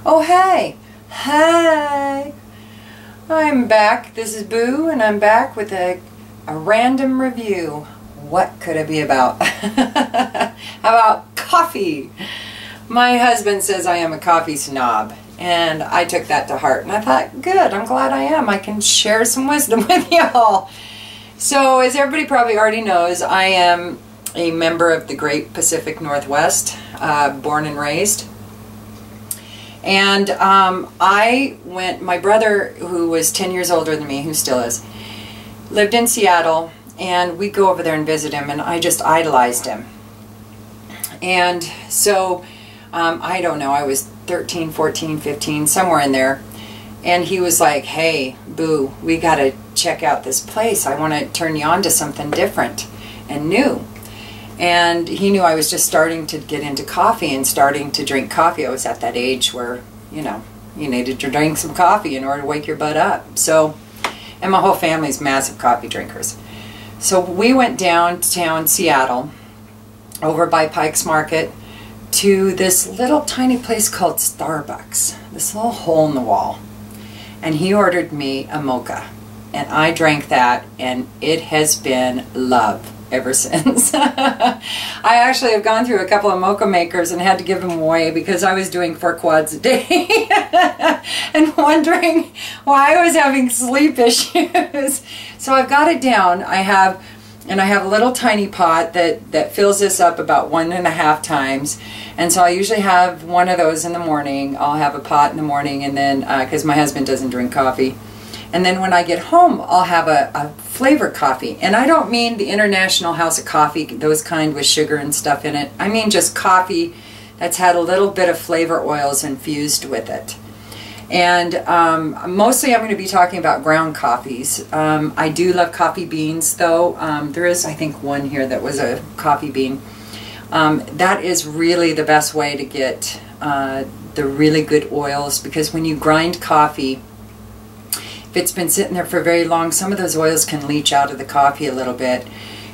Oh, hey! Hi! I'm back. This is Boo, and I'm back with a random review. What could it be about? How about coffee? My husband says I am a coffee snob, and I took that to heart. And I thought, good, I'm glad I am. I can share some wisdom with y'all. So, as everybody probably already knows, I am a member of the Great Pacific Northwest, born and raised. And my brother, who was 10 years older than me, who still is, lived in Seattle, and we'd go over there and visit him, and I just idolized him. And so, I don't know, I was 13, 14, 15, somewhere in there, and he was like, hey, Boo, we gotta check out this place. I want to turn you on to something different and new. And he knew I was just starting to get into coffee and starting to drink coffee. I was at that age where, you know, you needed to drink some coffee in order to wake your butt up. So, and my whole family's massive coffee drinkers. So we went downtown Seattle, over by Pike's Market, to this little tiny place called Starbucks, this little hole in the wall. And he ordered me a mocha. And I drank that, and it has been love ever since. I actually have gone through a couple of mocha makers and had to give them away because I was doing 4 quads a day and wondering why I was having sleep issues. So I've got it down. I have a little tiny pot that fills this up about 1.5 times. And so I usually have one of those in the morning. I'll have a pot in the morning, and then, because my husband doesn't drink coffee. And then when I get home, I'll have a flavored coffee. And I don't mean the International House of Coffee, those kind with sugar and stuff in it. I mean just coffee that's had a little bit of flavor oils infused with it. And mostly I'm going to be talking about ground coffees. I do love coffee beans, though. There is, I think, one here that was a coffee bean. That is really the best way to get the really good oils, because when you grind coffee, if it's been sitting there for very long, some of those oils can leach out of the coffee a little bit.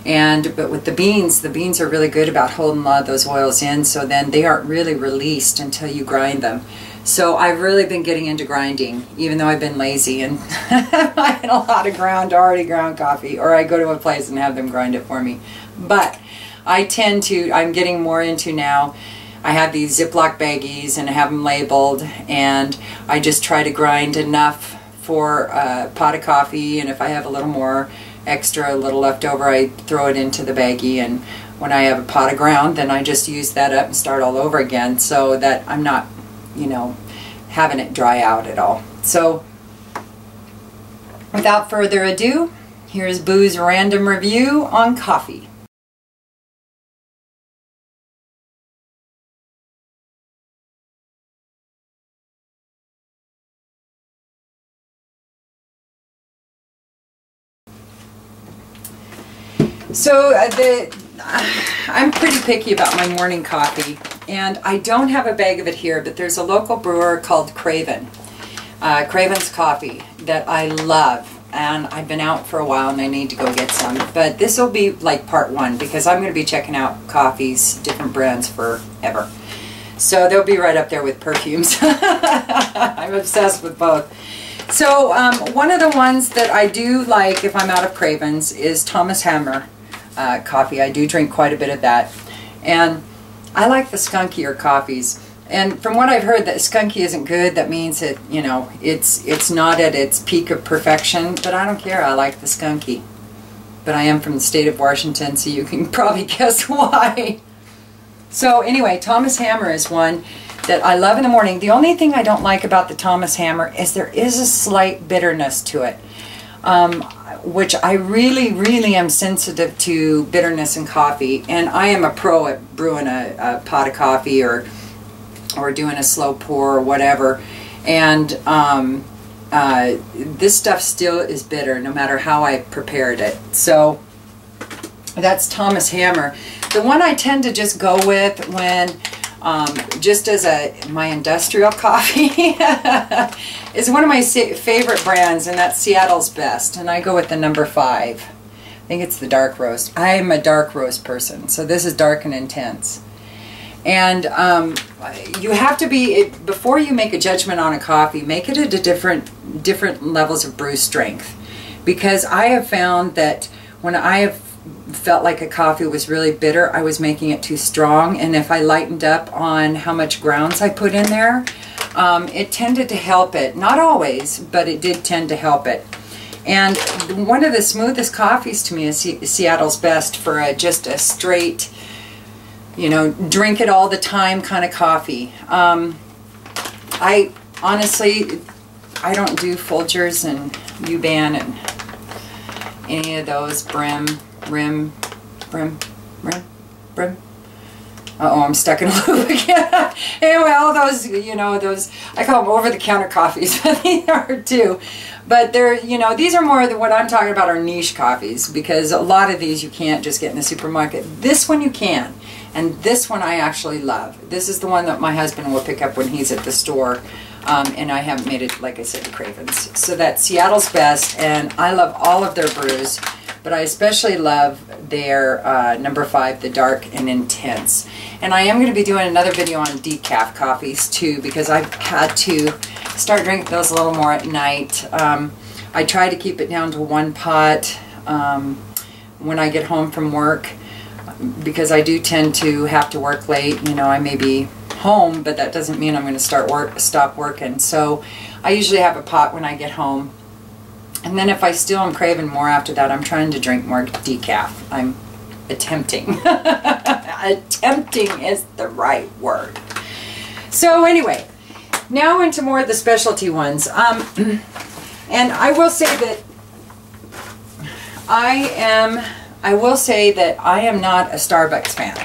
But with the beans are really good about holding a lot of those oils in, so then they aren't really released until you grind them. So I've really been getting into grinding, even though I've been lazy, and I had a lot of already ground coffee, or I go to a place and have them grind it for me. But I'm getting more into now. I have these Ziploc baggies, and I have them labeled, and I just try to grind enough for a pot of coffee, and if I have a little more extra, a little left over, I throw it into the baggie, and when I have a pot of ground, then I just use that up and start all over again, so that I'm not, you know, having it dry out at all. So, without further ado, here's Boo's random review on coffee. So I'm pretty picky about my morning coffee, and I don't have a bag of it here, but there's a local brewer called Craven's Coffee that I love, and I've been out for a while and I need to go get some. But this will be like part 1, because I'm going to be checking out coffees, different brands forever. So they'll be right up there with perfumes. I'm obsessed with both. So one of the ones that I do like if I'm out of Craven's is Thomas Hammer coffee. I do drink quite a bit of that, and I like the skunkier coffees. And from what I've heard, that skunky isn't good. That means that, you know, it's not at its peak of perfection. But I don't care. I like the skunky. But I am from the state of Washington, so you can probably guess why. So anyway, Thomas Hammer is one that I love in the morning. The only thing I don't like about the Thomas Hammer is there is a slight bitterness to it, which I really, really am sensitive to bitterness in coffee. And I am a pro at brewing a pot of coffee or doing a slow pour or whatever. And this stuff still is bitter no matter how I prepared it. So that's Thomas Hammer. The one I tend to just go with when just as my industrial coffee is one of my favorite brands, and that's Seattle's Best, and I go with the number 5. I think it's the dark roast. I am a dark roast person, so this is dark and intense. And you have to be, before you make a judgment on a coffee, make it at a different levels of brew strength. Because I have found that when I have felt like a coffee was really bitter, I was making it too strong. And if I lightened up on how much grounds I put in there, it tended to help it. Not always, but it did tend to help it. And one of the smoothest coffees to me is Seattle's Best for just a straight, you know, drink it all the time kind of coffee. I honestly, I don't do Folgers and U-Ban and any of those Brim. Uh-oh, I'm stuck in a loop again. Anyway, all those, you know, those, I call them over-the-counter coffees, but they are too. But they're, you know, these are more, what I'm talking about are niche coffees, because a lot of these you can't just get in the supermarket. This one you can, and this one I actually love. This is the one that my husband will pick up when he's at the store, and I haven't made it, like I said, to Cravens. So that's Seattle's Best, and I love all of their brews, but I especially love their number 5, the Dark and Intense. And I am going to be doing another video on decaf coffees too, because I've had to start drinking those a little more at night. I try to keep it down to 1 pot when I get home from work, because I do tend to have to work late. You know, I may be home, but that doesn't mean I'm going to stop working. So I usually have a pot when I get home. And then if I still am craving more after that, I'm trying to drink more decaf. I'm attempting. Attempting is the right word. So anyway, now into more of the specialty ones. And I will say that I will say that I am not a Starbucks fan.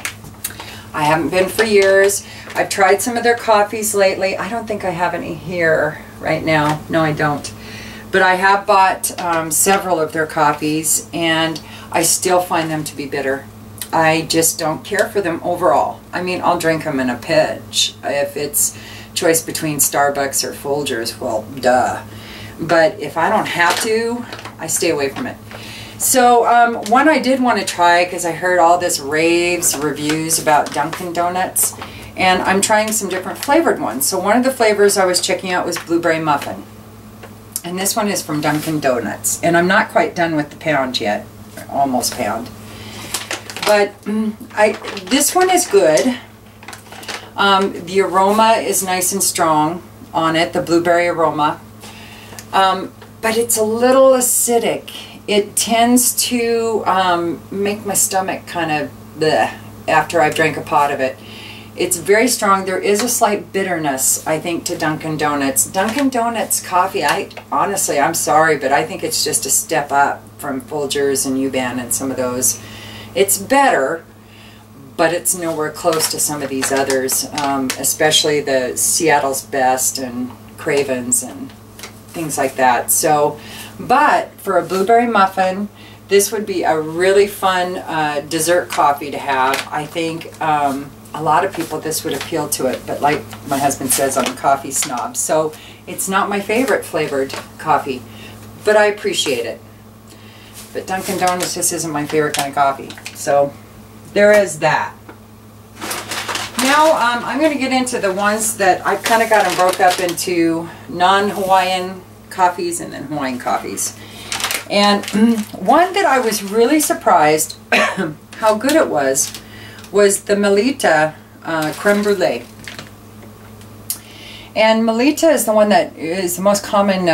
I haven't been for years. I've tried some of their coffees lately. I don't think I have any here right now. No, I don't. But I have bought several of their coffees, and I still find them to be bitter. I just don't care for them overall. I mean, I'll drink them in a pinch. If it's choice between Starbucks or Folgers, well, duh. But if I don't have to, I stay away from it. So one I did want to try, because I heard all this reviews about Dunkin' Donuts, and I'm trying some different flavored ones. So one of the flavors I was checking out was Blueberry Muffin. And this one is from Dunkin' Donuts. And I'm not quite done with the pound yet. Almost pound. But this one is good. The aroma is nice and strong on it, the blueberry aroma. But it's a little acidic. It tends to make my stomach kind of bleh after I've drank a pot of it. It's very strong. There is a slight bitterness, I think, to Dunkin' Donuts. Dunkin' Donuts coffee, honestly, I'm sorry, but I think it's just a step up from Folgers and U-Ban and some of those. It's better, but it's nowhere close to some of these others, especially the Seattle's Best and Cravens and things like that. So, but for a blueberry muffin, this would be a really fun dessert coffee to have. I think a lot of people, this would appeal to it, but like my husband says, I'm a coffee snob, so it's not my favorite flavored coffee, but I appreciate it. But Dunkin' Donuts just isn't my favorite kind of coffee, so there is that. Now I'm going to get into the ones that I've kind of got them broke up into non-Hawaiian coffees and then Hawaiian coffees. And one that I was really surprised how good it was the Melita creme brulee. And Melita is the one that is the most common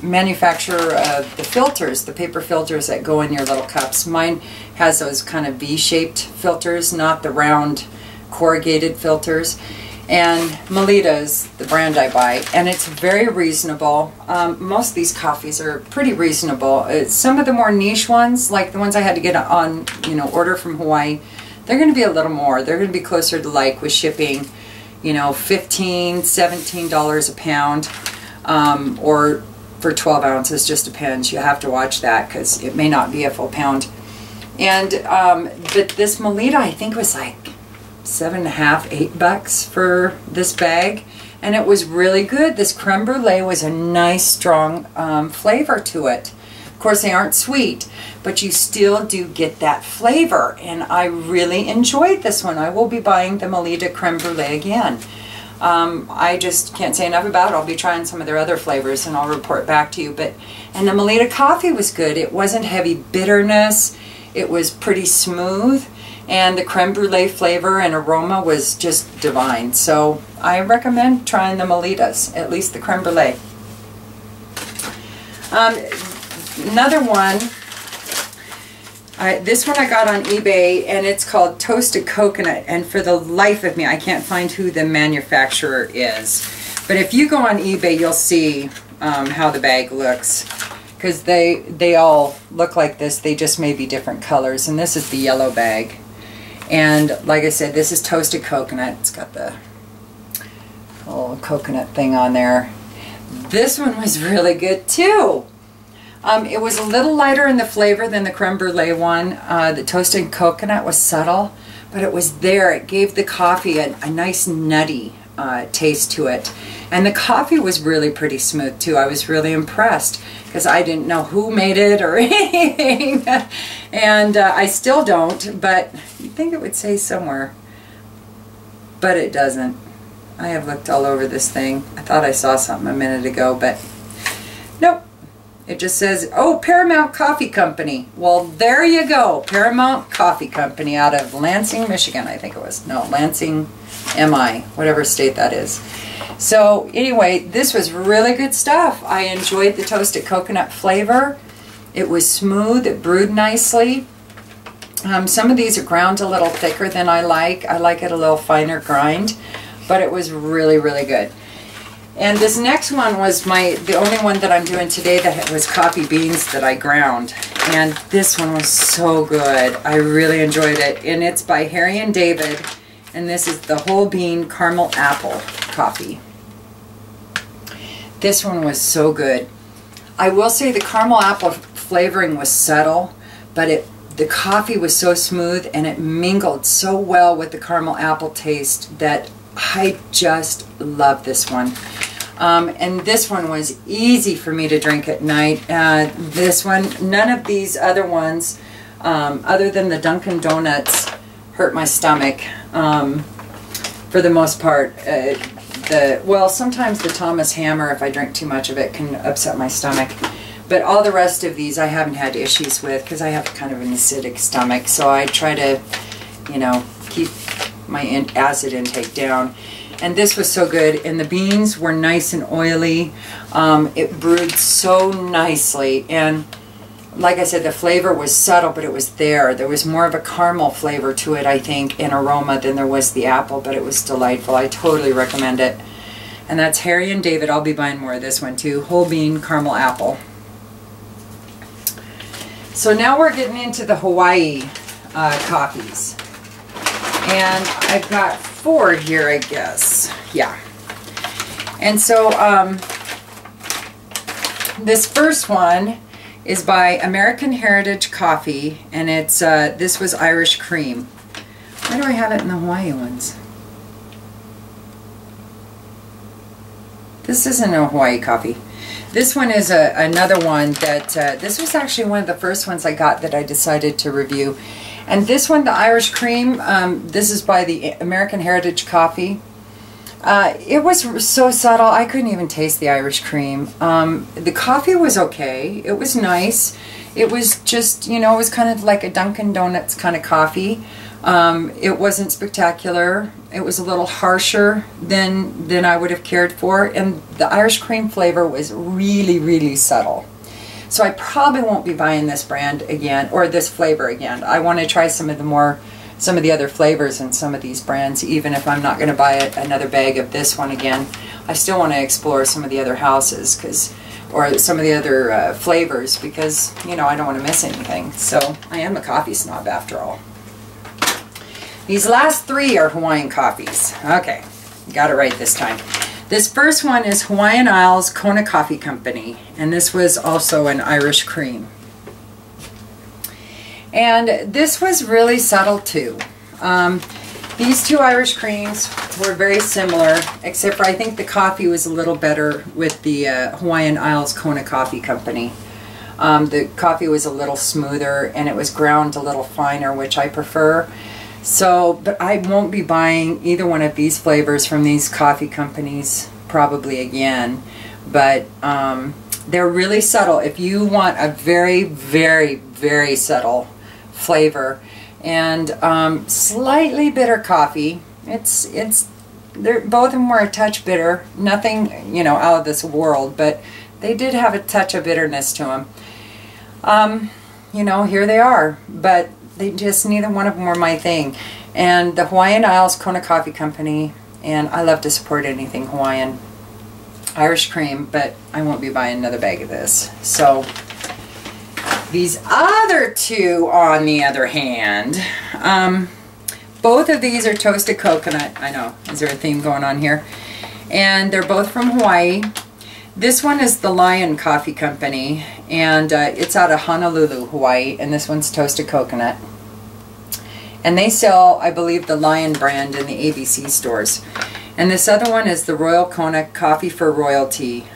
manufacturer of the filters, the paper filters that go in your little cups. Mine has those kind of V-shaped filters, not the round corrugated filters. And Melita is the brand I buy, and it's very reasonable. Most of these coffees are pretty reasonable. Some of the more niche ones, like the ones I had to get on, order from Hawaii, they're going to be a little more. They're going to be closer to, like, with shipping, $15, $17 a pound, or for 12 ounces, just depends. You have to watch that because it may not be a full pound. And but this Melita, I think, was like $7.50, $8 for this bag, and it was really good. This creme brulee was a nice, strong flavor to it. Of course, they aren't sweet, but you still do get that flavor. And I really enjoyed this one. I will be buying the Melita Creme Brulee again. I just can't say enough about it. I'll be trying some of their other flavors and I'll report back to you. And the Melita coffee was good. It wasn't heavy bitterness. It was pretty smooth. And the creme brulee flavor and aroma was just divine. So I recommend trying the Melitas, at least the creme brulee. Another one, this one I got on eBay, and it's called Toasted Coconut. And for the life of me, I can't find who the manufacturer is. But if you go on eBay, you'll see how the bag looks. Because they all look like this. They just may be different colors. And this is the yellow bag. And like I said, this is Toasted Coconut. It's got the little coconut thing on there. This one was really good too. It was a little lighter in the flavor than the creme brulee one. The Toasted Coconut was subtle, but it was there. It gave the coffee a nice nutty taste to it. And the coffee was really pretty smooth too. I was really impressed because I didn't know who made it or anything. And I still don't, but you'd think it would say somewhere. But it doesn't. I have looked all over this thing. I thought I saw something a minute ago, but nope. It just says, oh, Paramount Coffee Company. Well, there you go. Paramount Coffee Company out of Lansing, Michigan, I think it was. No, Lansing, MI, whatever state that is. So anyway, this was really good stuff. I enjoyed the Toasted Coconut flavor. It was smooth. It brewed nicely. Some of these are ground a little thicker than I like. I like it a little finer grind, but it was really, really good. And this next one was the only one that I'm doing today that was coffee beans that I ground. And this one was so good. I really enjoyed it. And it's by Harry and David. And this is the whole bean caramel apple coffee. This one was so good. I will say the caramel apple flavoring was subtle, but the coffee was so smooth and it mingled so well with the caramel apple taste that I just love this one. And this one was easy for me to drink at night. This one, none of these other ones, other than the Dunkin' Donuts, hurt my stomach for the most part. Well, sometimes the Thomas Hammer, if I drink too much of it, can upset my stomach. But all the rest of these I haven't had issues with because I have kind of an acidic stomach. So I try to, you know, keep my acid intake down. And this was so good. And the beans were nice and oily. It brewed so nicely. And like I said, the flavor was subtle, but it was there. There was more of a caramel flavor to it, I think, in aroma than there was the apple, but it was delightful. I totally recommend it. And that's Harry and David. I'll be buying more of this one too. Whole bean caramel apple. So now we're getting into the Hawaii coffees. And I've got 4 here, I guess. Yeah. And so this first one is by American Heritage Coffee, and it's this was Irish cream. Why do I have it in the Hawaii ones? This isn't a Hawaii coffee. This one is another one that, this was actually one of the first ones I got that I decided to review. And this one, the Irish cream, this is by the American Heritage Coffee. It was so subtle, I couldn't even taste the Irish cream. The coffee was okay. It was nice. It was just, you know, it was kind of like a Dunkin' Donuts kind of coffee. It wasn't spectacular. It was a little harsher than I would have cared for. And the Irish cream flavor was really, really subtle. So I probably won't be buying this brand again, or this flavor again. I want to try some of the other flavors in some of these brands, even if I'm not going to buy another bag of this one again. I still want to explore some of the other houses, or some of the other flavors, because, you know, I don't want to miss anything. So I am a coffee snob after all. These last 3 are Hawaiian coffees. Okay, got it right this time. This first one is Hawaiian Isles Kona Coffee Company, and this was also an Irish cream. And this was really subtle too. These 2 Irish creams were very similar, except for I think the coffee was a little better with the Hawaiian Isles Kona Coffee Company. The coffee was a little smoother and it was ground a little finer, which I prefer. So, but I won't be buying either one of these flavors from these coffee companies probably again. But they're really subtle. If you want a very, very, very subtle flavor and slightly bitter coffee, they're both of them were a touch bitter. Nothing, you know, out of this world, but they did have a touch of bitterness to them. You know, here they are, but they just, neither one of them were my thing. And the Hawaiian Isles Kona Coffee Company, and I love to support anything Hawaiian. Irish cream, but I won't be buying another bag of this. So these other two, on the other hand, both of these are toasted coconut. I know, is there a theme going on here? And they're both from Hawaii. This one is the Lion Coffee Company, and it's out of Honolulu, Hawaii, and this one's toasted coconut. And they sell, I believe, the Lion brand in the ABC stores. And this other one is the Royal Kona Coffee for Royalty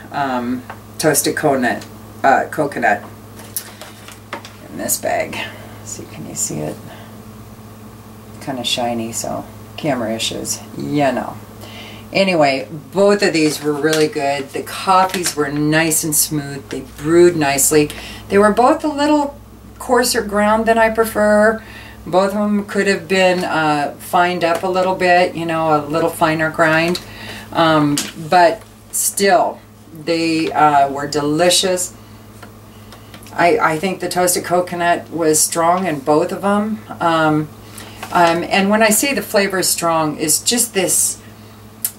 toasted coconut in this bag. See, can you see it? Kind of shiny, so camera issues. Yeah, no. Anyway, both of these were really good. The coffees were nice and smooth. They brewed nicely. They were both a little coarser ground than I prefer. Both of them could have been fined up a little bit, you know, a little finer grind. But still, they were delicious. I think the toasted coconut was strong in both of them. And when I say the flavor is strong, it's just this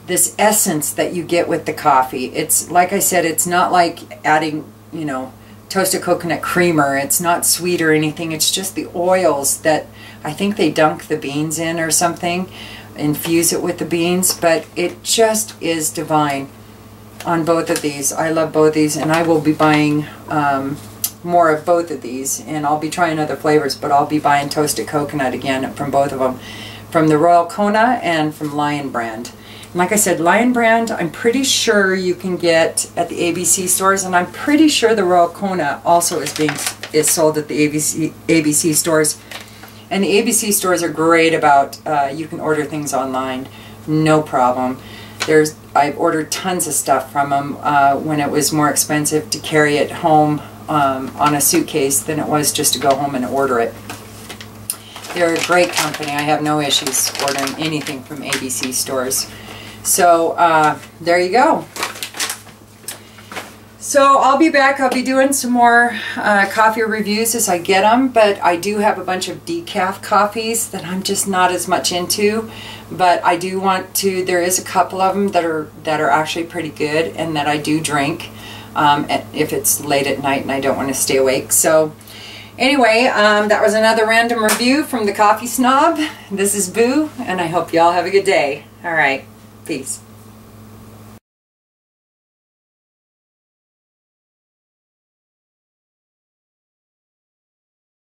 essence that you get with the coffee. It's, like I said, it's not like adding, you know, toasted coconut creamer. It's not sweet or anything. It's just the oils that I think they dunk the beans in or something, infuse it with the beans, but it just is divine on both of these. I love both these, and I will be buying more of both of these, and I'll be trying other flavors, but I'll be buying toasted coconut again from both of them, from the Royal Kona and from Lion brand. And like I said, Lion brand, I'm pretty sure you can get at the ABC stores, and I'm pretty sure the Royal Kona also is sold at the ABC stores. And the ABC stores are great about, you can order things online, no problem. I've ordered tons of stuff from them when it was more expensive to carry it home on a suitcase than it was just to go home and order it. They're a great company. I have no issues ordering anything from ABC stores. So there you go. So I'll be back. I'll be doing some more coffee reviews as I get them, but I do have a bunch of decaf coffees that I'm just not as much into. But I do want to. There is a couple of them that are actually pretty good and that I do drink if it's late at night and I don't want to stay awake. So anyway, that was another random review from the Coffee Snob. This is Boo, and I hope y'all have a good day. All right. Peace.